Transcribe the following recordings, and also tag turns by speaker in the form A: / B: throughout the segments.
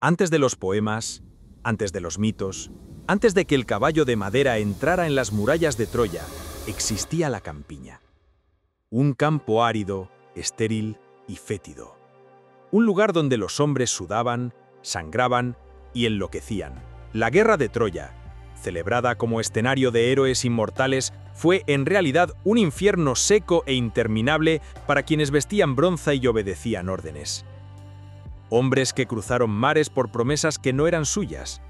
A: Antes de los poemas, antes de los mitos, antes de que el caballo de madera entrara en las murallas de Troya, existía la campiña. Un campo árido, estéril y fétido. Un lugar donde los hombres sudaban, sangraban y enloquecían. La guerra de Troya, celebrada como escenario de héroes inmortales, fue en realidad un infierno seco e interminable para quienes vestían bronce y obedecían órdenes. Hombres que cruzaron mares por promesas que no eran suyas,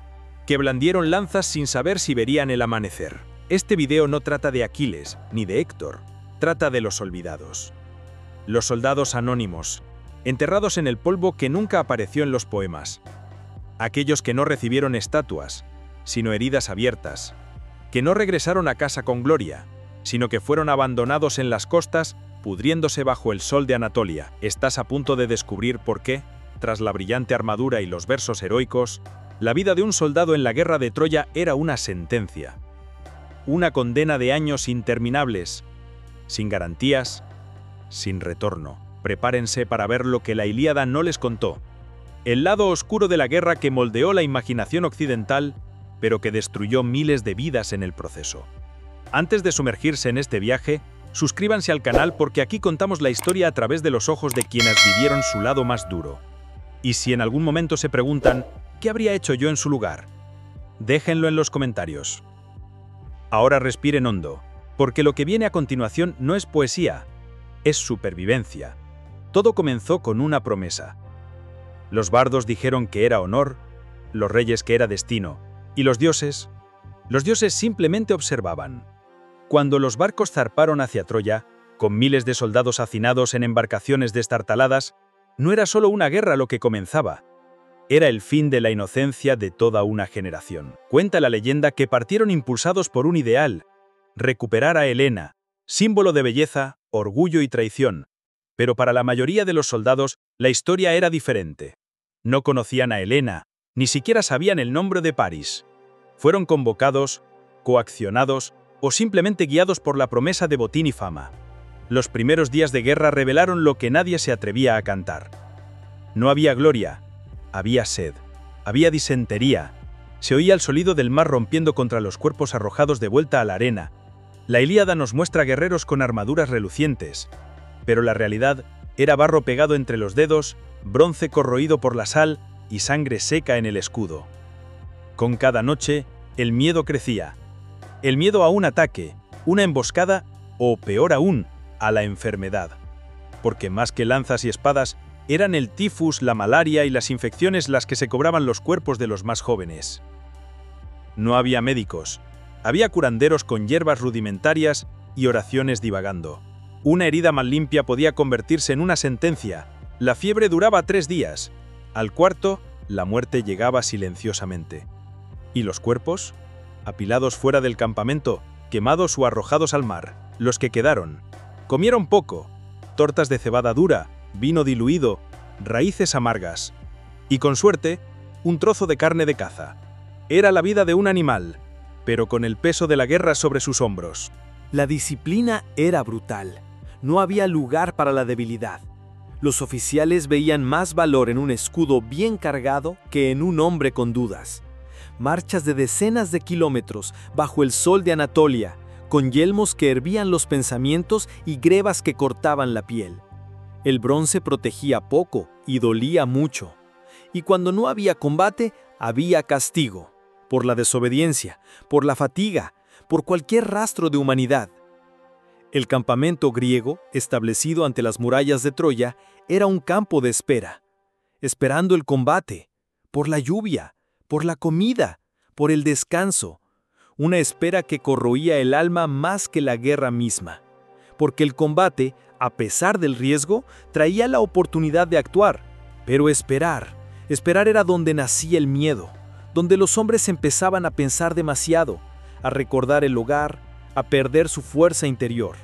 A: que blandieron lanzas sin saber si verían el amanecer. Este video no trata de Aquiles ni de Héctor, trata de los olvidados. Los soldados anónimos, enterrados en el polvo que nunca apareció en los poemas. Aquellos que no recibieron estatuas, sino heridas abiertas, que no regresaron a casa con gloria, sino que fueron abandonados en las costas, pudriéndose bajo el sol de Anatolia. Estás a punto de descubrir por qué, tras la brillante armadura y los versos heroicos, la vida de un soldado en la guerra de Troya era una sentencia. Una condena de años interminables, sin garantías, sin retorno. Prepárense para ver lo que la Ilíada no les contó. El lado oscuro de la guerra que moldeó la imaginación occidental, pero que destruyó miles de vidas en el proceso. Antes de sumergirse en este viaje, suscríbanse al canal porque aquí contamos la historia a través de los ojos de quienes vivieron su lado más duro. Y si en algún momento se preguntan, ¿qué habría hecho yo en su lugar? Déjenlo en los comentarios. Ahora respiren hondo, porque lo que viene a continuación no es poesía, es supervivencia. Todo comenzó con una promesa. Los bardos dijeron que era honor, los reyes que era destino, y los dioses simplemente observaban. Cuando los barcos zarparon hacia Troya, con miles de soldados hacinados en embarcaciones destartaladas, no era solo una guerra lo que comenzaba, era el fin de la inocencia de toda una generación. Cuenta la leyenda que partieron impulsados por un ideal, recuperar a Helena, símbolo de belleza, orgullo y traición. Pero para la mayoría de los soldados, la historia era diferente. No conocían a Helena, ni siquiera sabían el nombre de París. Fueron convocados, coaccionados o simplemente guiados por la promesa de botín y fama. Los primeros días de guerra revelaron lo que nadie se atrevía a cantar. No había gloria, había sed, había disentería. Se oía el sonido del mar rompiendo contra los cuerpos arrojados de vuelta a la arena. La Ilíada nos muestra guerreros con armaduras relucientes, pero la realidad era barro pegado entre los dedos, bronce corroído por la sal y sangre seca en el escudo. Con cada noche, el miedo crecía. El miedo a un ataque, una emboscada o, peor aún, a la enfermedad. Porque más que lanzas y espadas, eran el tifus, la malaria y las infecciones las que se cobraban los cuerpos de los más jóvenes. No había médicos, había curanderos con hierbas rudimentarias y oraciones divagando. Una herida mal limpia podía convertirse en una sentencia. La fiebre duraba 3 días. Al cuarto, la muerte llegaba silenciosamente. ¿Y los cuerpos? Apilados fuera del campamento, quemados o arrojados al mar. Los que quedaron comieron poco, tortas de cebada dura, vino diluido, raíces amargas. Y con suerte, un trozo de carne de caza. Era la vida de un animal, pero con el peso de la guerra sobre sus hombros.
B: La disciplina era brutal. No había lugar para la debilidad. Los oficiales veían más valor en un escudo bien cargado que en un hombre con dudas. Marchas de decenas de kilómetros bajo el sol de Anatolia, con yelmos que hervían los pensamientos y grebas que cortaban la piel. El bronce protegía poco y dolía mucho. Y cuando no había combate, había castigo. Por la desobediencia, por la fatiga, por cualquier rastro de humanidad. El campamento griego, establecido ante las murallas de Troya, era un campo de espera, esperando el combate, por la lluvia, por la comida, por el descanso, una espera que corroía el alma más que la guerra misma, porque el combate, a pesar del riesgo, traía la oportunidad de actuar, pero esperar era donde nacía el miedo, donde los hombres empezaban a pensar demasiado, a recordar el hogar, a perder su fuerza interior.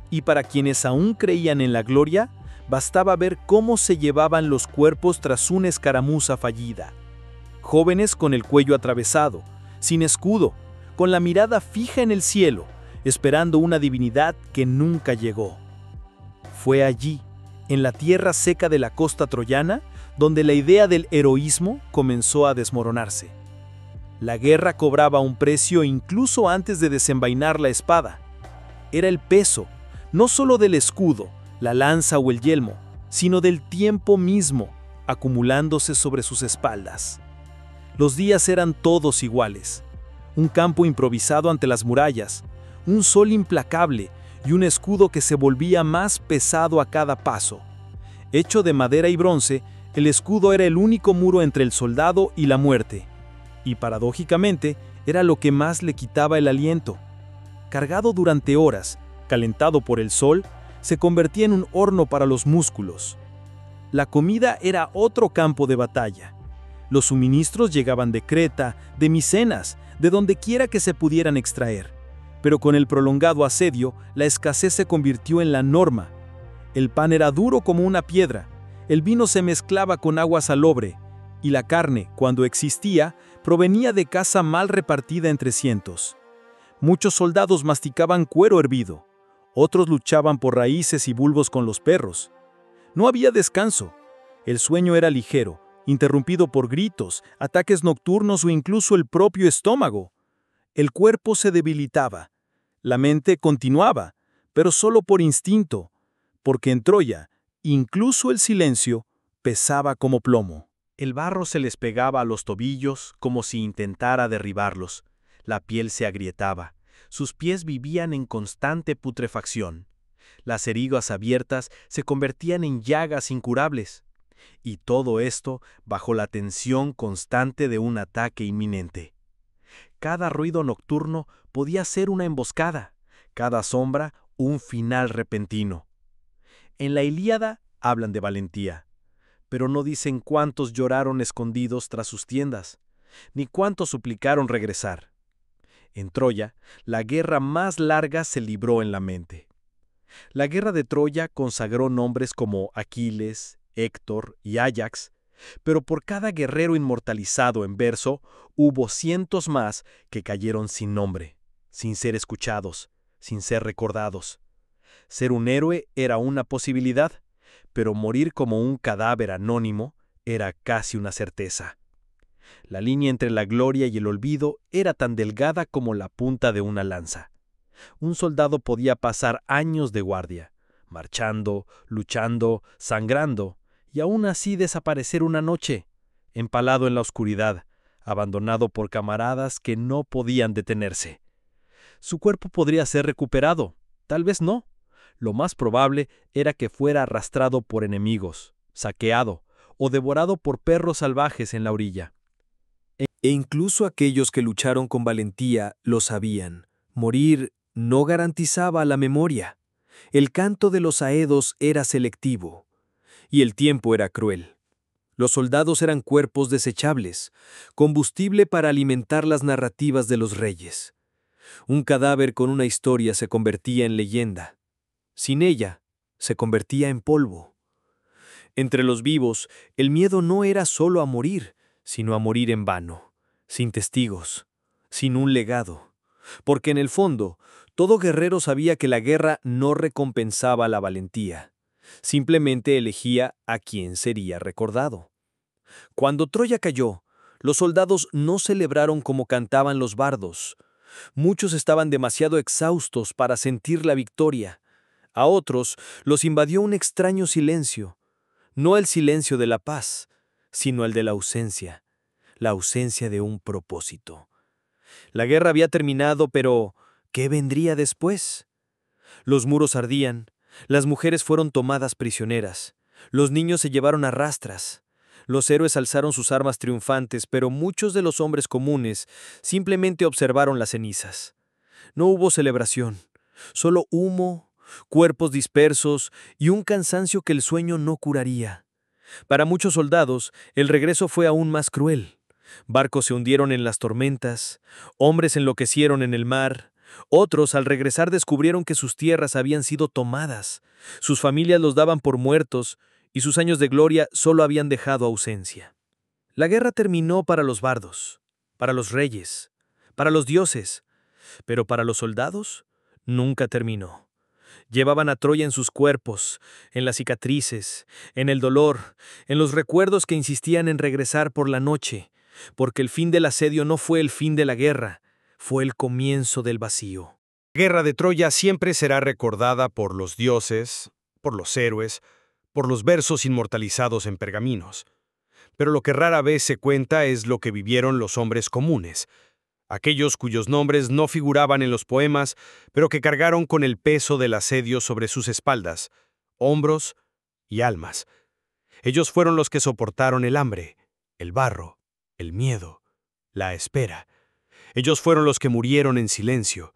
B: Y para quienes aún creían en la gloria, bastaba ver cómo se llevaban los cuerpos tras una escaramuza fallida. Jóvenes con el cuello atravesado, sin escudo, con la mirada fija en el cielo, esperando una divinidad que nunca llegó. Fue allí, en la tierra seca de la costa troyana, donde la idea del heroísmo comenzó a desmoronarse. La guerra cobraba un precio incluso antes de desenvainar la espada. Era el peso, no solo del escudo, la lanza o el yelmo, sino del tiempo mismo, acumulándose sobre sus espaldas. Los días eran todos iguales. Un campo improvisado ante las murallas, un sol implacable y un escudo que se volvía más pesado a cada paso. Hecho de madera y bronce, el escudo era el único muro entre el soldado y la muerte. Y paradójicamente, era lo que más le quitaba el aliento. Cargado durante horas, calentado por el sol, se convertía en un horno para los músculos. La comida era otro campo de batalla. Los suministros llegaban de Creta, de Micenas, de donde quiera que se pudieran extraer. Pero con el prolongado asedio, la escasez se convirtió en la norma. El pan era duro como una piedra, el vino se mezclaba con agua salobre, y la carne, cuando existía, provenía de caza mal repartida entre cientos. Muchos soldados masticaban cuero hervido, otros luchaban por raíces y bulbos con los perros. No había descanso. El sueño era ligero, interrumpido por gritos, ataques nocturnos o incluso el propio estómago. El cuerpo se debilitaba. La mente continuaba, pero solo por instinto, porque en Troya, incluso el silencio pesaba como plomo. El barro se les pegaba a los tobillos como si intentara derribarlos. La piel se agrietaba. Sus pies vivían en constante putrefacción. Las heridas abiertas se convertían en llagas incurables. Y todo esto bajo la tensión constante de un ataque inminente. Cada ruido nocturno podía ser una emboscada, cada sombra un final repentino. En la Ilíada hablan de valentía, pero no dicen cuántos lloraron escondidos tras sus tiendas, ni cuántos suplicaron regresar. En Troya, la guerra más larga se libró en la mente. La guerra de Troya consagró nombres como Aquiles, Héctor y Áyax, pero por cada guerrero inmortalizado en verso, hubo cientos más que cayeron sin nombre, sin ser escuchados, sin ser recordados. Ser un héroe era una posibilidad, pero morir como un cadáver anónimo era casi una certeza. La línea entre la gloria y el olvido era tan delgada como la punta de una lanza. Un soldado podía pasar años de guardia, marchando, luchando, sangrando, y aún así desaparecer una noche, empalado en la oscuridad, abandonado por camaradas que no podían detenerse. Su cuerpo podría ser recuperado, tal vez no. Lo más probable era que fuera arrastrado por enemigos, saqueado o devorado por perros salvajes en la orilla. E incluso aquellos que lucharon con valentía lo sabían. Morir no garantizaba la memoria. El canto de los aedos era selectivo. Y el tiempo era cruel. Los soldados eran cuerpos desechables, combustible para alimentar las narrativas de los reyes. Un cadáver con una historia se convertía en leyenda. Sin ella, se convertía en polvo. Entre los vivos, el miedo no era solo a morir, sino a morir en vano, sin testigos, sin un legado. Porque en el fondo, todo guerrero sabía que la guerra no recompensaba la valentía. Simplemente elegía a quién sería recordado. Cuando Troya cayó, los soldados no celebraron como cantaban los bardos. Muchos estaban demasiado exhaustos para sentir la victoria. A otros los invadió un extraño silencio, no el silencio de la paz, sino el de la ausencia de un propósito. La guerra había terminado, pero ¿qué vendría después? Los muros ardían, las mujeres fueron tomadas prisioneras, los niños se llevaron a rastras. Los héroes alzaron sus armas triunfantes, pero muchos de los hombres comunes simplemente observaron las cenizas. No hubo celebración, solo humo, cuerpos dispersos y un cansancio que el sueño no curaría. Para muchos soldados, el regreso fue aún más cruel. Barcos se hundieron en las tormentas, hombres enloquecieron en el mar, otros al regresar descubrieron que sus tierras habían sido tomadas, sus familias los daban por muertos y sus años de gloria solo habían dejado ausencia. La guerra terminó para los bardos, para los reyes, para los dioses, pero para los soldados nunca terminó. Llevaban a Troya en sus cuerpos, en las cicatrices, en el dolor, en los recuerdos que insistían en regresar por la noche, porque el fin del asedio no fue el fin de la guerra, fue el comienzo del vacío.
C: La guerra de Troya siempre será recordada por los dioses, por los héroes, por los versos inmortalizados en pergaminos. Pero lo que rara vez se cuenta es lo que vivieron los hombres comunes, aquellos cuyos nombres no figuraban en los poemas, pero que cargaron con el peso del asedio sobre sus espaldas, hombros y almas. Ellos fueron los que soportaron el hambre, el barro, el miedo, la espera. Ellos fueron los que murieron en silencio.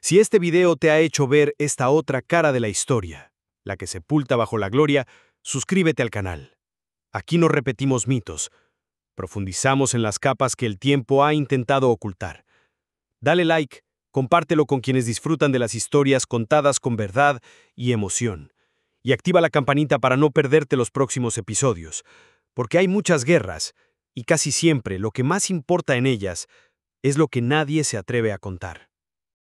C: Si este video te ha hecho ver esta otra cara de la historia, la que sepulta bajo la gloria, suscríbete al canal. Aquí no repetimos mitos, profundizamos en las capas que el tiempo ha intentado ocultar. Dale like, compártelo con quienes disfrutan de las historias contadas con verdad y emoción. Y activa la campanita para no perderte los próximos episodios, porque hay muchas guerras, y casi siempre lo que más importa en ellas es lo que nadie se atreve a contar.